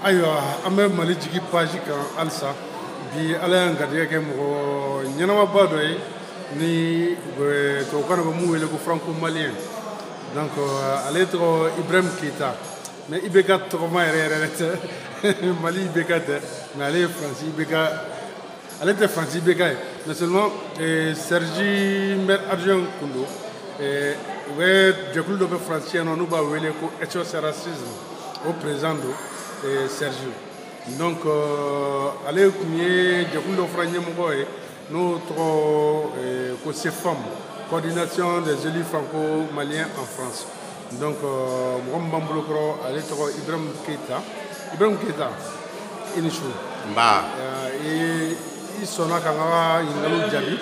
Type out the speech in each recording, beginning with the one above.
ayiwa an bɛ Mali jigi page kan halisa bi ala y'an garijɛgɛ kɛ mɔgɔ ɲɛnamaba dɔ ye ni tubabukan na bɛ mun wele ko franco malien donc ale tɔgɔ Ibrahim Keita mais IBK tɔgɔma yɛrɛ tɛ Mali IBK tɛ mais ale ye Faransi IBK ale tɛ Faransi IBK ye mais seulement Sergi maire adjoint kun don u bɛ jɛkulu dɔ bɛ Faransi yan nɔ n'u b'a wele ko SOS Racisme o président don Sergi donc ale kun ye jɛkulu dɔ fana ɲɛmɔgɔ ye n'o tɔgɔ ko CFAM coordination des élus franco-maliens en France donc mɔgɔ min b'an bolo kɔrɔ ale tɔgɔ Ibrahim Keita i ni su i sɔnna ka n ka ɲininkaliw jaabi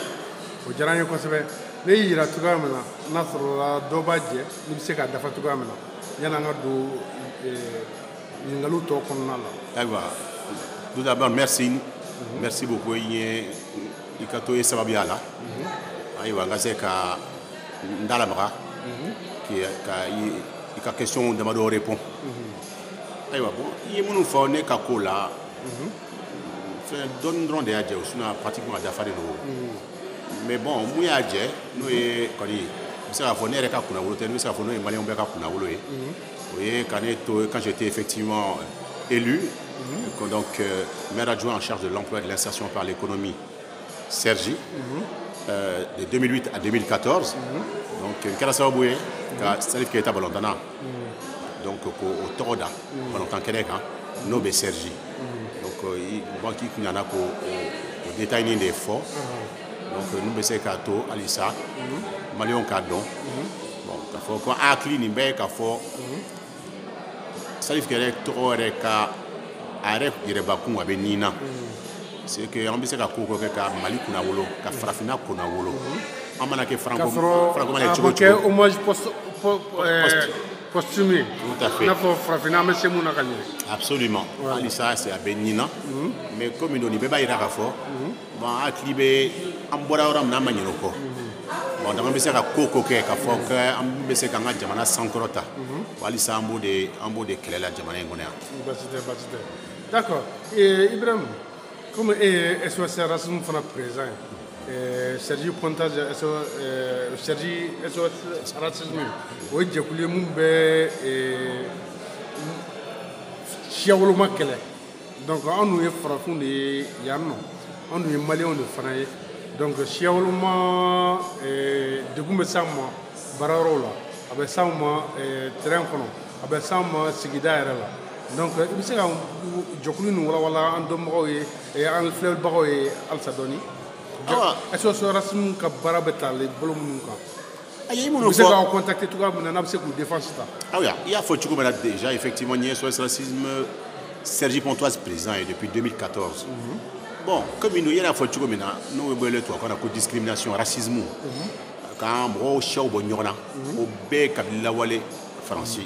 o diyara n ye kosɛbɛ ne y'i yira cogoya min na n'a sɔrɔla dɔ b'a jɛ n'i bɛ se k'a dafa cogoya min na yan'an ka don ɲininkaliw tɔ kɔnɔna la. Ayiwa tout d'abord merci beaucoup i ka to ye sababuya la ayiwa n ka se ka n da lamaga ka i ka question damadɔ répond ayiwa bon i ye minnu fɔ ne ka ko la fɛn dɔɔni dɔrɔn de y'a jɛ o sinon pratiquement a dafalen don mais bon mun y'a jɛ n'o ye kɔni n bɛ se k'a fɔ ne yɛrɛ ka kunnawolo tɛ n bɛ se k'a fɔ n'o ye maliyɛnw bɛɛ ka kunnawolo ye o ye ka ne to quand j'étais effectivement élu donc maire adjoint en charge de l'emploi et de l'insertion par l'économie Sergi de 2008 à 2014 donc n kɛra sababu ye ka Salif Keita balɔntana donc k'o tɔgɔ da balɔntan kɛnɛ kan n'o bɛ Sergi donc mɔgɔ k'i kun ɲana k'o détail nin de fɔ donc n'u bɛ se k'a to halisa maliyɛnw k'a dɔn bon k'a fɔ ko an hakili nin bɛɛ ye k'a fɔ Salif Keita tɔgɔ yɛrɛ ka a yɛrɛ yɛrɛbakun a bɛ nin na c'est que an bɛ se ka ko kɛ ka Mali kunnawolo ka farafinna kunnawolo an mana kɛ franco-malien cogo cogo hommage posthume tout à fait i n'a fɔ farafinna an bɛ se mun na ka ɲɛ absolument halisa c'est a bɛ nin na mais comme nin bɛɛ b'a yira k'a fɔ bon an hakili bɛ an bɔra yɔrɔ min na an ma ɲinɛ o kɔ bon donc an bɛ se ka ko kɛ k'a fɔ ko an bɛ se k'an ka jamana sankɔrɔta halisa an b'o de kɛlɛ la jamana in kɔnɔ yan. Basi tɛ d'accord Ibrahim comme SOS Racisme fana président Sergi Pontage Sergi SOS Racisme o ye jɛkulu ye mun bɛ siya woloma kɛlɛ donc anw dun ye farafinw de ye yan nɔ anw dun ye maliyɛnw de fana ye donc siya woloma degun bɛ s'an ma baarayɔrɔw la a bɛ s'an ma terrain kɔnɔ a bɛ s'an ma sigida yɛrɛ la donc i bɛ se ka jɛkulu nin walawala an dɔnbagaw ye an filɛbagaw ye halisa dɔɔni SOS Racisme ka baara bɛ tali bolo minnu kan i bɛ se k'aw contacter cogoya min na n'a bɛ se k'u défense ta. ayiwa i y'a fɔ cogo min na déjà effectivement n ye SOS Racisme Sergi Pontoise président ye depuis 2014 bon comme i yɛrɛ y'a fɔ cogo min na n'o bɛ wele tubabukan na ko discrimination racisme ka mɔgɔw siyaw bɔ ɲɔgɔn na o bɛɛ ye kabila lawale Faransi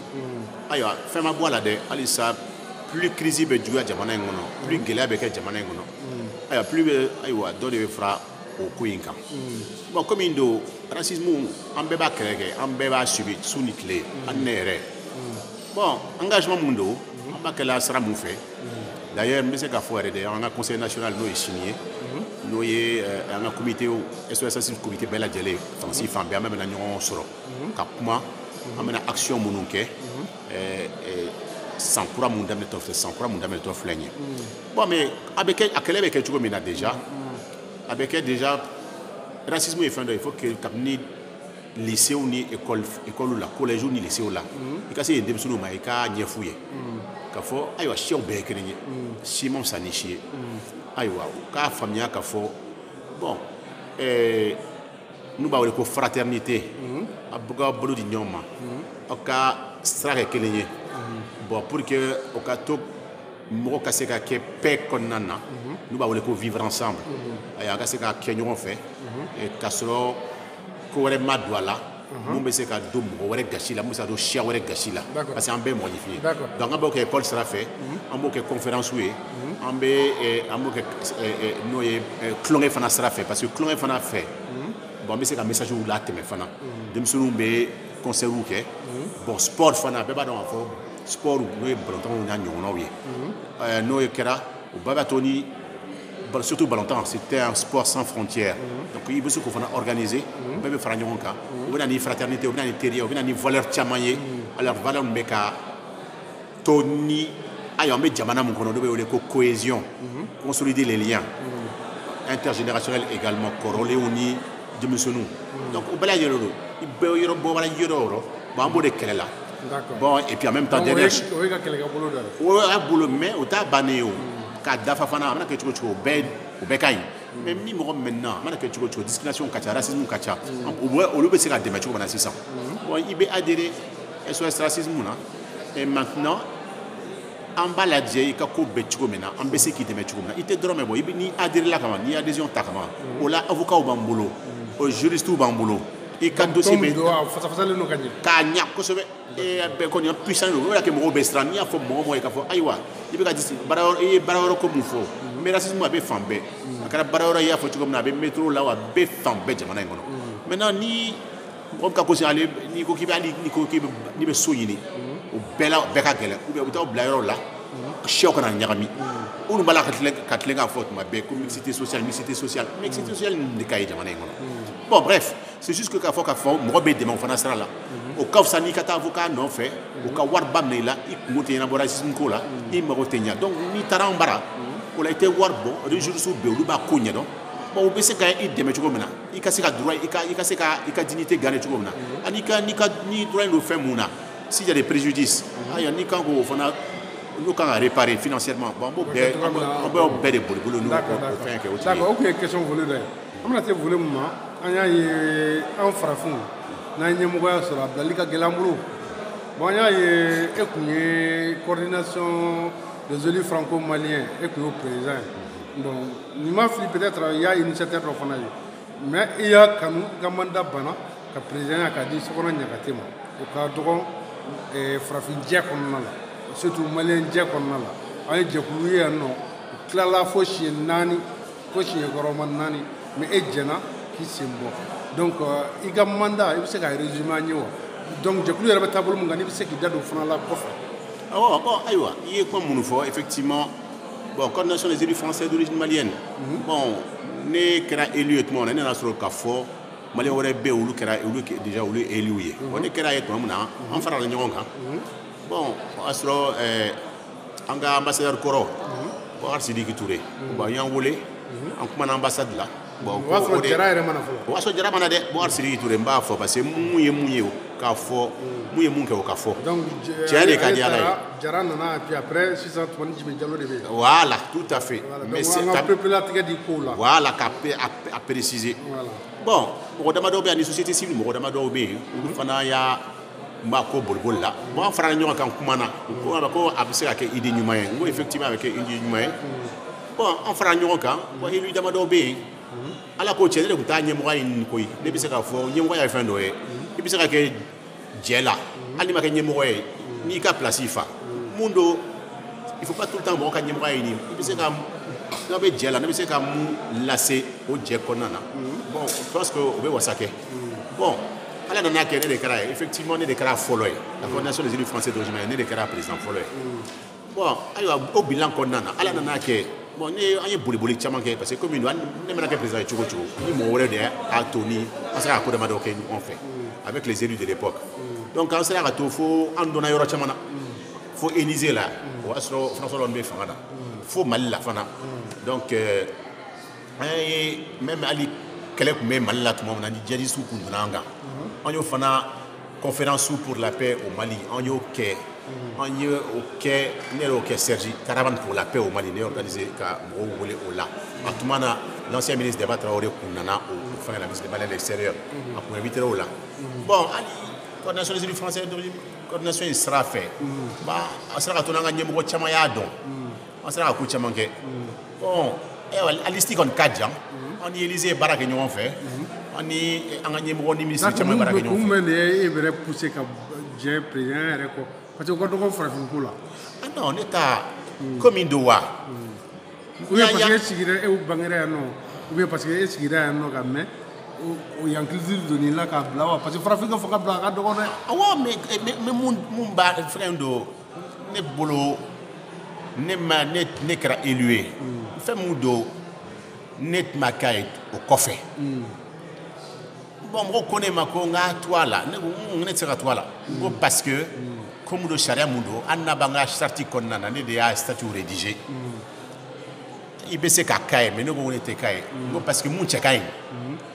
ayiwa fɛn ma bɔ a la dɛ halisa plus crise bɛ juguya jamana in kɔnɔ plus gɛlɛya bɛ kɛ jamana in kɔnɔ ayiwa plus bɛ ayiwa dɔ de bɛ fara o ko in kan bon comme in don racisme an bɛɛ b'a kɛlɛ kɛ an bɛɛ b'a subi su ni tile ani ne yɛrɛ bon engagement mun don an b'a kɛla sira mun fɛ d'ailleurs n bɛ se k'a fɔ yɛrɛ de an ka conseil national n'o ye sini ye n'o ye an ka comité SOS Racisme comité bɛɛ lajɛlen Faransi fan bɛɛ an bɛ na ɲɔgɔn sɔrɔ ka kuma an bɛna action minnu kɛ san kura mun daminɛtɔ filɛ nin ye bon mais a kɛlɛ bɛ kɛ cogo min na déjà a bɛ kɛ déjà racisme ye fɛn dɔ ye il faut que kabini lycéw ni école la collège ni lycéw la i ka se yen denmisɛnninw ma i k'a ɲɛf'u ye k'a fɔ ayiwa siyaw bɛɛ ye kelen ye si ma fisa ni si ye ayiwa u k'a faamuya k'a fɔ bon n'u b'a wele ko fraternité a b'aw bolo di ɲɔgɔn ma aw ka sira kɛ kelen ye bon pour que o ka to mɔgɔ ka se ka kɛ paix kɔnɔna na n'u b'a wele ko vivre ensemble ayiwa a ka se ka kɛ ɲɔgɔn fɛ k'a sɔrɔ ko wɛrɛ ma don a la mun bɛ se ka don mɔgɔ wɛrɛ gasi la mun bɛ se ka don siya wɛrɛ gasi la parce que an bɛɛ ye mɔgɔninfin ye donc an b'o kɛ école sira fɛ an b'o kɛ conférence ye an b'o kɛ n'o ye tulonkɛ fana sira fɛ parce que tulonkɛ fana fɛ bon an bɛ se ka message la tɛmɛ fana denmisɛnninw bɛ concert kɛ bon sport fana bɛɛ b'a dɔn k'a fɔ sport n'o ye ballontan n'a ɲɔgɔnnaw ye n'o ye kɛra o bɛɛ b'a to ni surtout ballontan c'était un sport sans frontières donc i bɛ se k'o fana organiser bɛɛ bɛ fara ɲɔgɔn kan u bɛ na ni fraternité u bɛ na ni teriya u bɛ na ni valeur caman ye alors valeur min bɛ ka to ni ayiwa an bɛ jamana min kɔnɔ n'o bɛ wele ko cohésion consolider les liens intergénérationnels également kɔrɔlenw ni denmisɛnninw donc o bɛɛ lajɛlen don i bɛɛ yɔrɔ bɔ wala yɔrɔ o yɔrɔ bon an b'o de kɛlɛ la bon et puis en même temps derrière o ye ka kɛlɛkɛbolo dɔ ye o y'a bolo mais o t'a bannen ye o k'a dafa fana a mana kɛ cogo cogo o bɛɛ ka ɲi mais ni mɔgɔ maintenant a mana kɛ cogo cogo discrimination ka ca racisme ka ca olu bɛ se ka dɛmɛ cogo min na sisan bon i bɛ adhérer SOS racisme na et maintenant an b'a lajɛ i ka ko bɛɛ cogo min na an bɛ se k'i dɛmɛ cogo min na i tɛ dɔrɔn mɛ bɔ ni adhéré la kama ni adhésion ta kama o la avocat b'an bolo o juristes b'an bolo i ka dossier bɛ k'a ɲa kosɛbɛ bɛɛ kɔni puissant don o yɛrɛ kɛ mɔgɔw bɛ siran n'i y'a fɔ mɔgɔ mɔgɔ ye k'a fɔ ayiwa i bɛ ka i ye baara wɛrɛ ko mun fɔ mais racisme a bɛ fan bɛɛ a kɛra baara wɛrɛ i y'a fɔ cogo min na a bɛ métro la wa a bɛ fan bɛɛ jamana in kɔnɔ maintenant ni mɔgɔ bɛ ka gosi ale n'i ko k'i bɛ so ɲini o bɛɛ la bɛɛ ka gɛlɛn ou bien u bɛ taa bila yɔrɔ la sɛw kana ɲagami olu b'a la ka tilen k'a fɔ tuma bɛɛ ko mixité sociale nin de ka ye jamana in kɔnɔ bon bref c'est juste que k'a fɔ mɔgɔ bɛ dɛmɛ o fana sira la o ka fisa n'i ka taa avocat nɔfɛ o ka wari ba minɛ i la i kungo tɛ ɲɛnabɔ racisme ko la i mago tɛ ɲa donc n'i taara an bara o la i tɛ wari bɔ ressources bɛ olu b'a ko ɲɛdɔn bon u bɛ se ka i dɛmɛ cogo min na i ka se ka droit i ka se ka i ka dignité gagner cogo min na ani ni droit don fɛn mun na s'il y a des préjudices ayiwa n'i kan k'o fana n'u kan ka réparer financièrement bon an b'o bɛɛ de boli n'o fɛn kɛ o tigi ye. d'accord o tun ye question volet dɔ ye an bɛna se volet min ma an y'a ye an farafinw n'an ye ɲɛmɔgɔya sɔrɔ a bilali ka gɛlɛn an bolo bon an y'a ye e tun ye coordination des élus franco-maliens e tun y'o président ye donc nin ma fili peut-être i y'a initiateur dɔ fana ye mais i y'a kanu i ka mandat banna ka présidenya k'a di Sokɔnɔ Ɲagate ma o ka dɔgɔ farafinjɛ kɔnɔna la surtout maliyɛnjɛ kɔnɔna la an ye jɛkulu ye yan nɔ u tilala fo siɲɛ 4 fo siɲɛ kɔrɔma 4 mais e jɛnna k'i sen bɔ donc i ka mandat i bɛ se ka résumé an ye wa donc jɛkulu yɛrɛ bɛ taabolo min kan n'i bɛ se k'i da don fana la kɔfɛ. awɔ bon ayiwa i ye kuma minnu fɔ effectivement bon coordination des élus français d'origine malienne bon ne kɛra élu ye tuma min na ne nana sɔrɔ k'a fɔ maliyɛn wɛrɛ bɛ yen olu déjà olu ye élu ye bon ne kɛra ye tuma min na an farala ɲɔgɔn kan bon o y'a sɔrɔ an ka ambassadeur kɔrɔ Boubacar Sidiki Touré bon an y'an wele an kumana ambassade la bon o y'a sɔrɔ Jara yɛrɛ mana fɔlɔ o y'a sɔrɔ Jara mana dɛ Boubacar Sidiki Touré n b'a fɔ parce que mun ye mun ye o k'a fɔ mun ye mun kɛ o ka fɔ tiɲɛ de ka di Ala ye Jara nana et puis après sisan Tumani Jime Jalo de bɛ yen voilà tout à fait mais c'est an ka pepelatigɛ di kow la voilà k'a préciser bon mɔgɔ damadɔ bɛ yan ni société civile mɔgɔ damadɔ bɛ yen olu fana y'a n b'a ko boliboli la bon an farala ɲɔgɔn kan kuma na ko a bɛ se ka kɛ idée ɲuman ye n ko effectivement a bɛ kɛ idée ɲuman ye bon an farala ɲɔgɔn kan bon élu damadɔ bɛ yen ala k'o cɛ ne de tun t'a ɲɛmɔgɔya ɲini koyi ne bɛ se k'a fɔ ɲɛmɔgɔya ye fɛn dɔ ye i bɛ se ka kɛ jɛ la hali n'i ma kɛ ɲɛmɔgɔ ye n'i ka place fa mun don il faut pas tout le temps mɔgɔ ka ɲɛmɔgɔya ɲini i bɛ se ka n'a bɛ jɛ la ne bɛ se ka mun lase o jɛ kɔnɔna na bon je pense que o bɛ wasa kɛ bon ala nana kɛ ne de kɛra ye effectivement ne de kɛra fɔlɔ ye la coordination des élus français d'origine malienne ne de kɛra président fɔlɔ ye bon ayiwa o bilan kɔnɔna na ala nana kɛ bon an ye boliboli caman kɛ parce que comme ne mana kɛ président ye cogo cogo ni mɔgɔ wɛrɛ de y'a to ni an sera ka ko damadɔ kɛ ɲɔgɔn fɛ avec les élus de l'époque donc an sera ka to fo an donna yɔrɔ caman na fo Élysée la o y'a sɔrɔ François Hollande bɛ fanga na fo Mali la fana donc an ye même hali kɛlɛ tun bɛ Mali la tuma min na ni djihadistes kun donna an kan an y'o fana conférence pour la paix au Mali an y'o kɛ ne y'o kɛ Sergi caravane pour la paix au Mali ne y'o organisé ka mɔgɔw wele o la a tuma na l'ancien ministre Demba Traoré kun nana o fɛngɛ la ministre de Mali de l'extérieur a kun invité o la bon hali coordination des élus français coordination in sira fɛ a sera ka to n'an ka ɲɛmɔgɔ caman y'a dɔn an sera ka ko caman kɛ bon a liste kɔni ka jan an ni Élysée ye baara kɛ ɲɔgɔn fɛ an ni an ka ɲɛmɔgɔ ni ministre caman ye baara kɛ ɲɔgɔn fɛ. kun bɛ de ye e yɛrɛ poussé ka jɛ président yɛrɛ kɔ parce que o ka dɔgɔ farafinko la. ah non ne ta ko min don wa. ou bien parce que e sigira e bangera yan nɔ ou bien parce que e sigira yan nɔ ka mɛn o yan culture donn'i la k'a bila wa parce que farafin ka fɔ ka bila a ka dɔgɔ dɛ. awɔ mais mun b'a fɛn don ne bolo ne kɛra élu ye fɛn mun don ne ma k'a ye o kɔfɛ bon mɔgɔ ko ne ma ko n ka to a la ne ko ne tɛ se ka to a la ko parce que ko mun don sariya mun don hali n'a b'an ka charte kɔnɔna na ne de y'a statut rédigé i bɛ se k'a k'a ye mais ne ko ne tɛ k'a ye ko parce que mun cɛ ka ɲi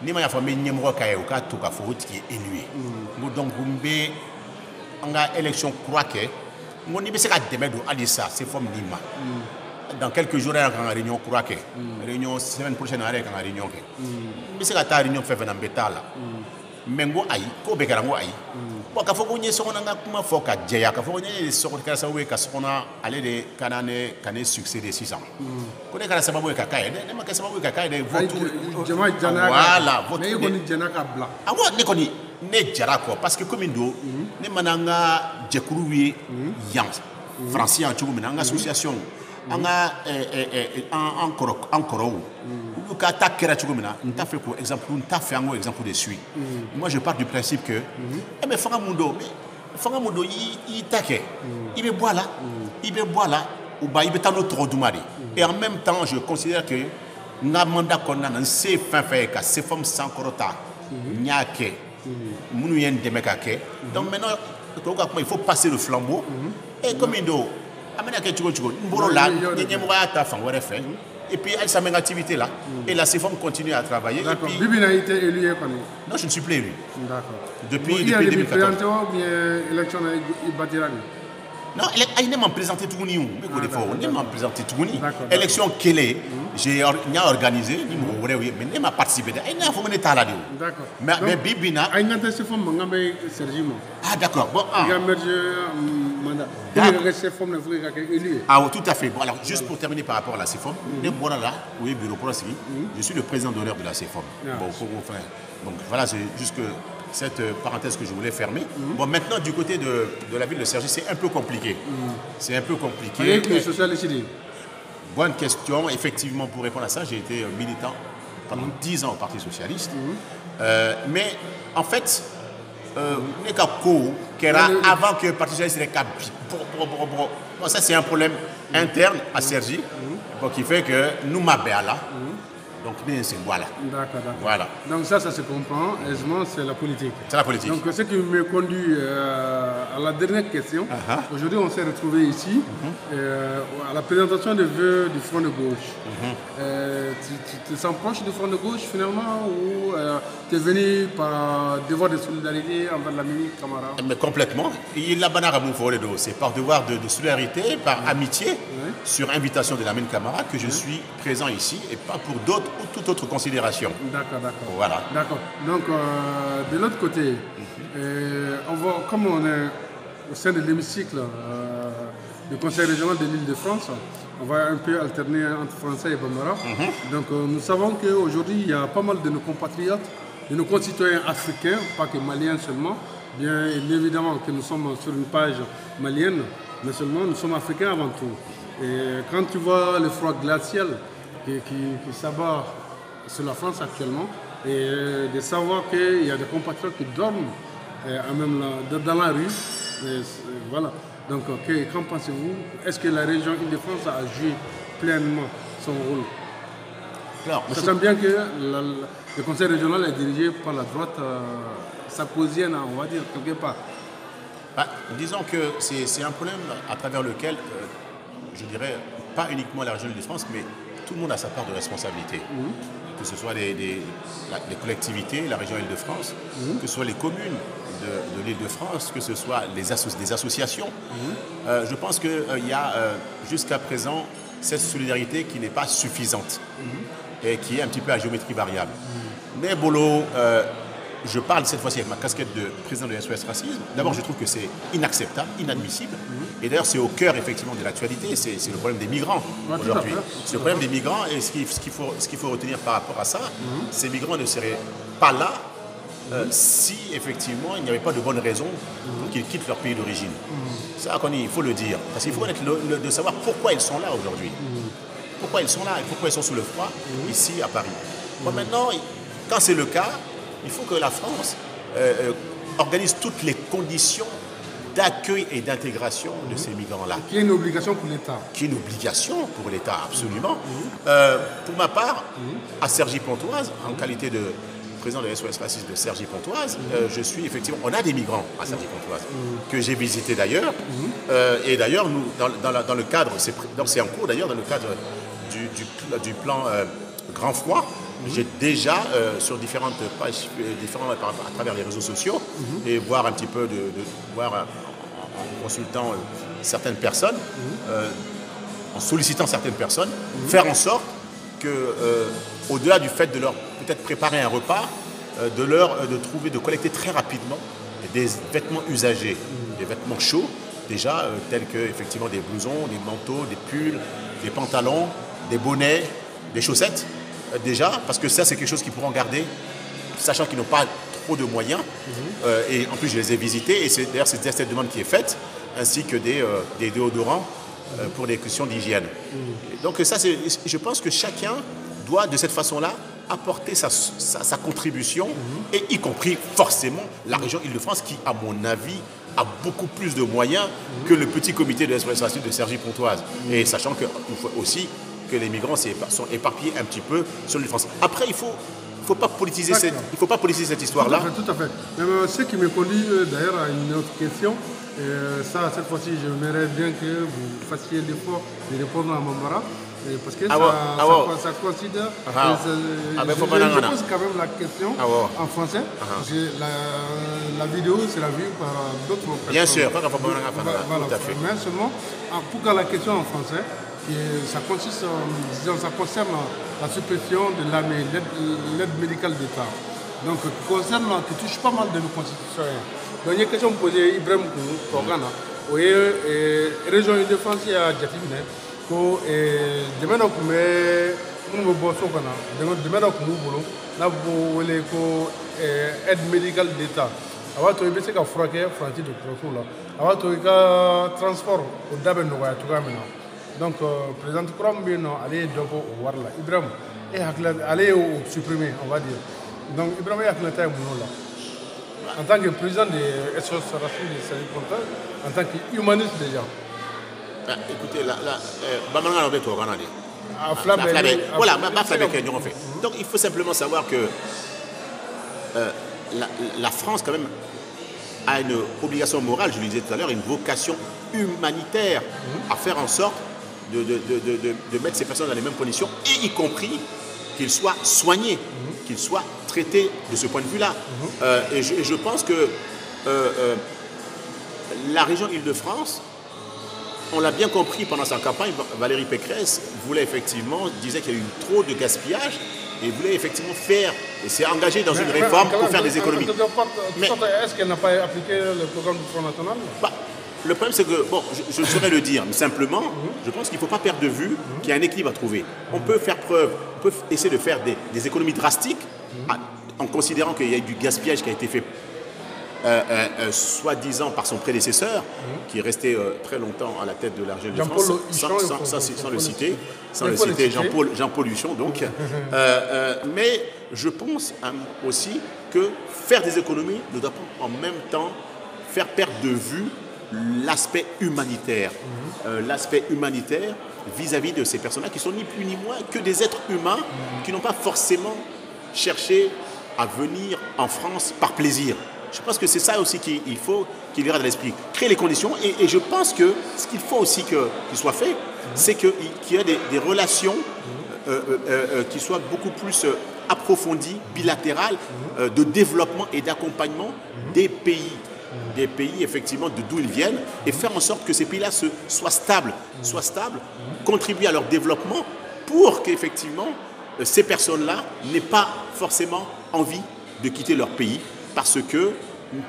n'i ma yafa n bɛ ɲɛmɔgɔ k'a ye o k'a to k'a fɔ o tigi ye élu ye n ko donc n bɛ an ka élection kura kɛ n ko n'i bɛ se ka dɛmɛ don hali sa c'est forme ni ma dans quelques jours yɛrɛ kan ka réunion kura kɛ réunion semaine prochaine yɛrɛ kan ka réunion kɛ n bɛ se ka taa réunion fɛn fɛn na n bɛ taa la mais n ko ayi k'o bɛɛ kɛra n ko ayi bon k'a fɔ ko n ye sokɔnɔ n ka kuma fɔ ka jɛya k'a fɔ ko n ye sokɔnɔ kɛra sababu ye ka sokɔnɔ ale de ka na ne ka ne succéder sisan ko ne kɛra sababu ye ka k'a ye ne ma kɛ sababu ye ka k'a ye dɛ jama jana voilà mais i kɔni jɛna ka bila awɔ ne kɔni ne jara kɔ parce que komi don ne mana an ka jɛkuluw ye yan faransi yan cogo min na an ka association an ka an kɔrɔw olu ka ta kɛra cogo min na n t'a fɛ k'o exemple n t'a fɛ an k'o exemple de suit moi je pars du principe que mais fanga mun don i ta kɛ i bɛ bɔ a la ou bien i bɛ taa n'o tɔgɔ duman de et en même temps je considère que n ka mandat kɔnɔna na n se fɛn fɛn ye ka CFOM sankɔrɔta n y'a kɛ minnu ye n dɛmɛ ka kɛ donc maintenant il faut passer le flambeau et comme il do a bɛna kɛ cogo o cogo n bɔr'o la n ye ɲɛmɔgɔya ta fan wɛrɛ fɛ et puis halisa n bɛ n ka activité là et la CFOM continue à travailler. D'accord. Bi bi in na i tɛ élu ye kɔni. Non, je ne suis plus élu. D'accord. Depuis 2014. présenté ou bien élection na i batira ni. Non, il ne m'a présenté tuguni o. Ne ko de fɔ ne m'a présenté tuguni. Élection kelen n y'a organisé ni mɔgɔ wɛrɛw ye mais ne ma participé dɛ ne y'a fɔ ko ne t'a la de o. D'accord. Mais bi bi in na. a ɲɛ tɛ CFOM ma n kan bɛ Sergi ma. Ah d'accord. Bon i ka merge mandat. Pour que CFOM ne faut que élu. Ah oui, tout à fait. Bon alors juste pour terminer par rapport à la CFOM, ne bɔra la o ye bureau kɔrɔ sigi. Je suis le président d'honneur de la CFOM. Bon faut qu'on fasse. Donc voilà, c'est juste que cette parenthèse que je voulais fermer. Bon, maintenant, du côté de la ville de Cergy, c'est un peu compliqué. C'est un peu compliqué. Bonne question. Effectivement, pour répondre à ça, j'ai été militant pendant 10 ans au Parti Socialiste. Mais, en fait, avant que le Parti Socialiste ne bon, ça, c'est un problème interne à Cergy, qui fait que nous m'abéons là. Donc, voilà. D'accord. Voilà. Donc, ça se comprend. Aisément, c'est la politique. C'est la politique. Donc, ce qui me conduit à la dernière question. Aujourd'hui, on s'est retrouvés ici à la présentation des vœux du Front de gauche. Tu te sens proche du Front de gauche, finalement, ou tu es venu par devoir de solidarité envers l'ami Camara? Mais complètement. C'est par devoir de solidarité, par amitié, sur invitation de l'ami Camara, que je suis présent ici, et pas pour d'autres ou toute autre considération. D'accord. Voilà. D'accord. Donc, de l'autre côté, comme on est au sein de l'hémicycle du Conseil régional de l'Île-de-France, on va un peu alterner entre français et bambara. Donc, nous savons qu'aujourd'hui, il y a pas mal de nos compatriotes, de nos concitoyens africains, pas que maliens seulement, bien évidemment que nous sommes sur une page malienne, mais seulement nous sommes africains avant tout. Et quand tu vois le froid glacial qui s'abat sur la France actuellement, et de savoir qu'il y a des compatriotes qui dorment même dans la rue, voilà. Donc, qu'en pensez-vous? Est-ce que la région Île-de-France a joué pleinement son rôle? Sachant bien que le conseil régional est dirigé par la droite sarkozienne, on va dire, quelque part. Disons que c'est un problème à travers lequel, je dirais, pas uniquement la région Île-de-France, mais tout le monde a sa part de responsabilité. Que ce soit les collectivités, la région Île-de-France, que ce soit les communes de l'Île-de-France, que ce soit des associations. Je pense qu'il y a jusqu'à présent cette solidarité qui n'est pas suffisante et qui est un petit peu à géométrie variable. Mais Bolo, je parle cette fois-ci avec ma casquette de président de SOS Racisme. D'abord, je trouve que c'est inacceptable, inadmissible. Et d'ailleurs, c'est au cœur effectivement de l'actualité, c'est le problème des migrants aujourd'hui. C'est le problème des migrants et ce qu'il faut retenir par rapport à ça, ces migrants ne seraient pas là si effectivement il n'y avait pas de bonnes raisons pour qu'ils quittent leur pays d'origine. Ça, il faut le dire. Parce qu'il faut de savoir pourquoi ils sont là aujourd'hui. Pourquoi ils sont là et pourquoi ils sont sous le froid ici à Paris. Bon, maintenant, quand c'est le cas, il faut que la France organise toutes les conditions d'accueil et d'intégration de ces migrants-là. Qui est une obligation pour l'État. Qui est une obligation pour l'État, absolument. Pour ma part, à Cergy-Pontoise, en qualité de président de SOS Racisme de Cergy-Pontoise, je suis effectivement... On a des migrants à Cergy-Pontoise, que j'ai visité d'ailleurs. Et d'ailleurs, nous, dans le cadre... C'est en cours d'ailleurs, dans le cadre du plan Grand Froid. J'ai déjà, sur différentes pages, à travers les réseaux sociaux, et voir un petit peu, voir en consultant certaines personnes, en sollicitant certaines personnes, faire en sorte que, au-delà du fait de leur peut-être préparer un repas, de collecter très rapidement des vêtements usagés, des vêtements chauds, déjà, tels que effectivement des blousons, des manteaux, des pulls, des pantalons, des bonnets, des chaussettes. Déjà, parce que ça, c'est quelque chose qu'ils pourront garder, sachant qu'ils n'ont pas trop de moyens. Et en plus, je les ai visités, et d'ailleurs, c'est cette demande qui est faite, ainsi que des déodorants pour des questions d'hygiène. Donc ça, je pense que chacun doit, de cette façon-là, apporter sa contribution, et y compris forcément la région Île-de-France, qui, à mon avis, a beaucoup plus de moyens que le petit comité de SOS Racisme de Cergy-Pontoise. Et sachant qu'il faut aussi que les migrants sont éparpillés un petit peu sur l'Île-de-France. Après, il ne faut pas politiser cette histoire-là. Tout à fait. Ce qui me conduit d'ailleurs à une autre question. Cette fois-ci, j'aimerais bien que vous fassiez l'effort de répondre à Mambara. Parce que ça considère. Je pose quand même la question en français. La vidéo sera vue par d'autres personnes. Bien sûr, voilà, tout à fait. Mais seulement, pour la question en français, ça concerne la suppression de l'aide médicale d'État. Donc, qui touche pas mal de nos concitoyens. Donc, il y a une question posée à Ibrahim Kogana. Oui, région Île-de-France, il y a Jatimine. Demain, aide médicale d'État. Avant de se faire fraquer, Francis de Crosso là. Transport au Daben Noya, tout comme donc, président Kouram, allez donc au Warla. Ibrahim, allez au supprimer, on va dire. Donc, Ibrahim est là. En tant que président de SOS Racisme de Cergy-Pontoise, en tant qu'humaniste déjà. Écoutez, donc il faut simplement savoir que la France, quand même, a une obligation morale, je le disais tout à l'heure, une vocation humanitaire à faire en sorte de mettre ces personnes dans les mêmes conditions, et y compris qu'ils soient soignés, qu'ils soient traités de ce point de vue-là. Et je pense que la région Île-de-France, on l'a bien compris pendant sa campagne, Valérie Pécresse disait qu'il y a eu trop de gaspillage, et voulait effectivement et s'est engagée dans une réforme pour faire des économies. Mais est-ce qu'elle n'a pas appliqué le programme du Front National? Le problème, c'est que, je saurais le dire, mais simplement, je pense qu'il ne faut pas perdre de vue qu'il y a un équilibre à trouver. On peut essayer de faire des économies drastiques, en considérant qu'il y a eu du gaspillage qui a été fait soi-disant par son prédécesseur, qui est resté très longtemps à la tête de la région de France, sans le citer, Jean-Paul Huchon, donc. Mais je pense aussi que faire des économies ne doit pas en même temps faire perdre de vue l'aspect humanitaire. L'aspect humanitaire vis-à-vis de ces personnes-là qui sont ni plus ni moins que des êtres humains qui n'ont pas forcément cherché à venir en France par plaisir. Je pense que c'est ça aussi qu'il faut qu'il y aura dans l'esprit. Créer les conditions, et je pense que ce qu'il faut aussi qu'il soit fait, c'est qu'il y ait des relations qui soient beaucoup plus approfondies, bilatérales, de développement et d'accompagnement des pays effectivement d'où ils viennent, et faire en sorte que ces pays-là soient stables, contribuer à leur développement pour qu'effectivement ces personnes-là n'aient pas forcément envie de quitter leur pays, parce que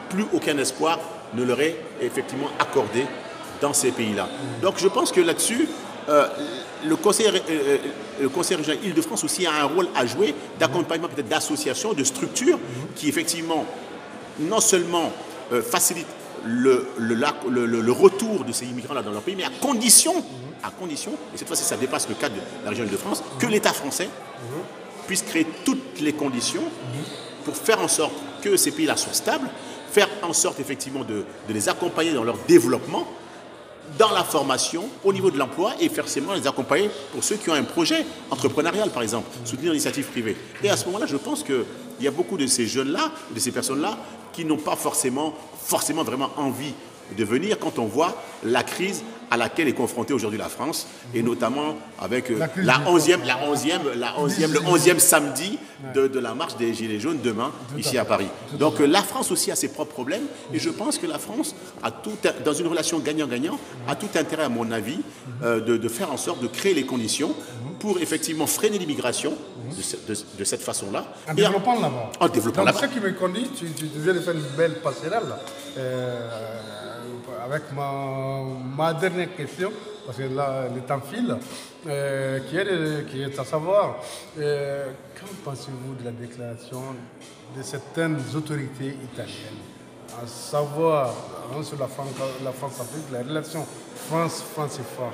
plus aucun espoir ne leur est effectivement accordé dans ces pays-là. Donc je pense que là-dessus, le Conseil régional Île-de-France aussi a un rôle à jouer d'accompagnement, peut-être d'associations, de structures qui effectivement non seulement facilitent le retour de ces immigrants-là dans leur pays, mais à condition, et cette fois-ci ça dépasse le cadre de la région Île-de-France, que l'État français puisse créer toutes les conditions pour faire en sorte que ces pays-là soient stables, faire en sorte effectivement de les accompagner dans leur développement, dans la formation, au niveau de l'emploi, et forcément les accompagner pour ceux qui ont un projet entrepreneurial, par exemple, soutenir l'initiative privée. Et à ce moment-là, je pense qu'il y a beaucoup de ces jeunes-là, de ces personnes-là, qui n'ont pas forcément vraiment envie de venir quand on voit la crise à laquelle est confrontée aujourd'hui la France, et notamment avec le 11e samedi de la marche des Gilets jaunes demain, ici à Paris. Donc la France aussi a ses propres problèmes, et je pense que la France, dans une relation gagnant-gagnant, a tout intérêt, à mon avis, de faire en sorte de créer les conditions pour effectivement freiner l'immigration de cette façon-là. En développant là-bas. En développant là-bas. Donc ce qui me conduit, tu viens de faire une belle passerelle avec ma dernière question, parce que là, le temps file, qui est à savoir, qu'en pensez-vous de la déclaration de certaines autorités italiennes, à savoir, sur la France-Afrique, la relation France-CFA.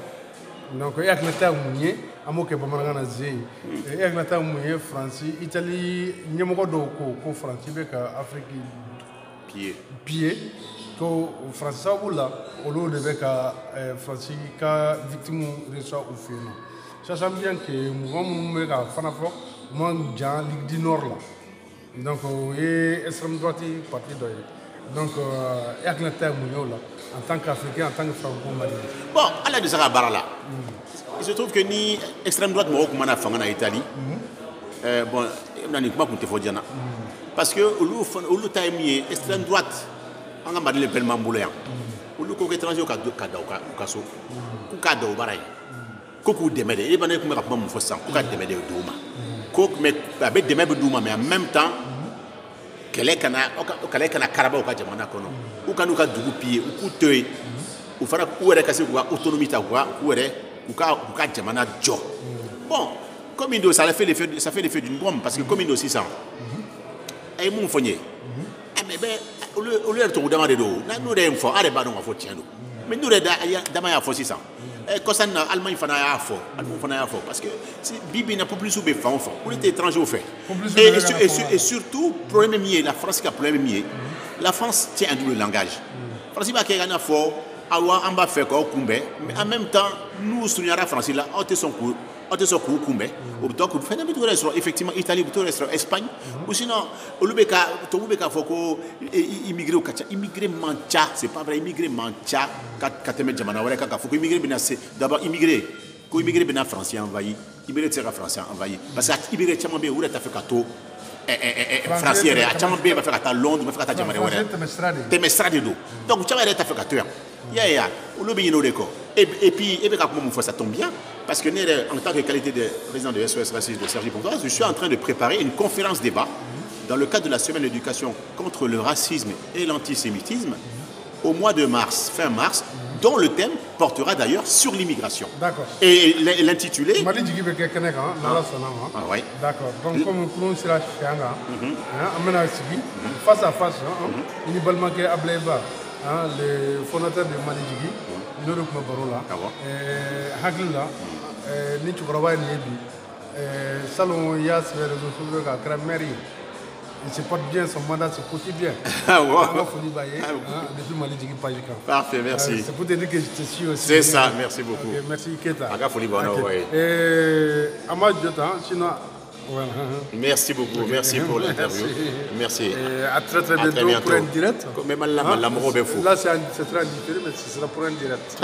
Donc, il y a que l'État mounier, à moi qui est pas mal organisé, il y a que l'État mounier, France, Italie, il y a beaucoup de France, il y a Afrique pied. Ko Français wula olu de bɛ ka Faransi ka victime reçoit au feno sachant bien que mɔgɔ minnu bɛ ka fana fɔ man jan Ligue du Nord la donc o ye extrême droite parti dɔ ye donc e hakilina ta ye mun ye o la en tant qu'Africain, en tant que franco-malien. Bon, ala de saka baara la il se trouve que ni extrême droite mɔgɔw kuma na fanga na Italie bon na ni kuma kun tɛ fɔ diɲɛ na parce que olu ta ye min ye extrême droite an ka mali le bɛlima bolo yan olu ko étranger ka da u ka so k'u k'a da o baara ye ko k'u dɛmɛ de e b'a ne tun bɛ ka kuma mun fɔ sisan k'u ka dɛmɛ de d'u ma ko mais a bɛ dɛmɛ bɛ d'u ma mais en même temps kɛlɛ kana karaba u ka jamana kɔnɔ u ka n'u ka dugu piller u k'u to yen u fana u yɛrɛ ka se k'u ka autonomie ta k'u ka jamana jɔ bon comme il dit ça fait l'effet d'une bombe parce que comme il dit sisan a ye mun fɔ n ye mais olu yɛrɛ tugu dama de don n'u yɛrɛ ye fɔ an yɛrɛ b'a dɔn k'a fɔ tiɲɛ don mais n'u yɛrɛ dama y'a fɔ sisan kɔsan na Allemagne fana y'a fɔ parce que bibi na population bɛ fan o fan olu tɛ étranger fɛ et surtout problème min ye la France ka problème min ye la France tient un double langage France b'a kɛ i n'a fɔ awa an b'a fɛ k'aw kunbɛn mais en même temps n'u surunyara France la aw tɛ sɔn k'u kunbɛn o bɛ to k'u fɛnɛ bɛ to yɛrɛ sɔrɔ effectivement Italie bɛ to yɛrɛ sɔrɔ Espagne ou sinon olu bɛ k'a fɔ ko immigré ka ca immigré man ca c'est pas vrai immigré man ca ka tɛmɛ jamana wɛrɛ kan k'a fɔ ko immigré bɛna se d'abord immigré bɛna français envahi immigré tɛ se ka français envahi parce que immigré caman bɛ yen u yɛrɛ t'a fɛ ka to France yɛrɛ a caman bɛ yen b'a fɛ ka taa Londres b'a fɛ ka taa jamana wɛrɛ tɛmɛ sira de don donc caman yɛrɛ t'a fɛ ka to yan ya olu bɛ ɲinɛ o de kɔ et puis e bɛ ka kuma mun fɔ ça tombe bien parce que en tant que qualité de président de SOS Racisme de Sergi Pontoise, je suis en train de préparer une conférence débat dans le cadre de la semaine d'éducation contre le racisme et l'antisémitisme au mois de mars, fin mars, dont le thème portera d'ailleurs sur l'immigration. D'accord. Et l'intitulé... Mali jigi bɛ kɛ kɛnɛ kan n'Ala sɔnna ma. Ah oui. D'accord. Donc comme kurun sera fiɲɛ kan, an bɛna sigi face à face i ni balimakɛ Ablaye Ba, le fondateur de Mali jigi, n'o de tun bɛ baro la. Hakili la ni cɛkɔrɔba ye nin ye bi salon i y'a sɛbɛn réseaux sociaux kan a kɛra maire ye. Il se porte bien, son mandat se poursuit bien. Depuis Mali Jigi Pajika. Parfait, merci. C'est pour te dire que je te suis aussi. C'est ça, merci beaucoup. Okay, merci Keta. Amad Jota, sinon. Merci beaucoup, merci pour l'interview. Merci. À très bientôt pour un direct. Là, c'est très différent, mais ce sera pour un direct.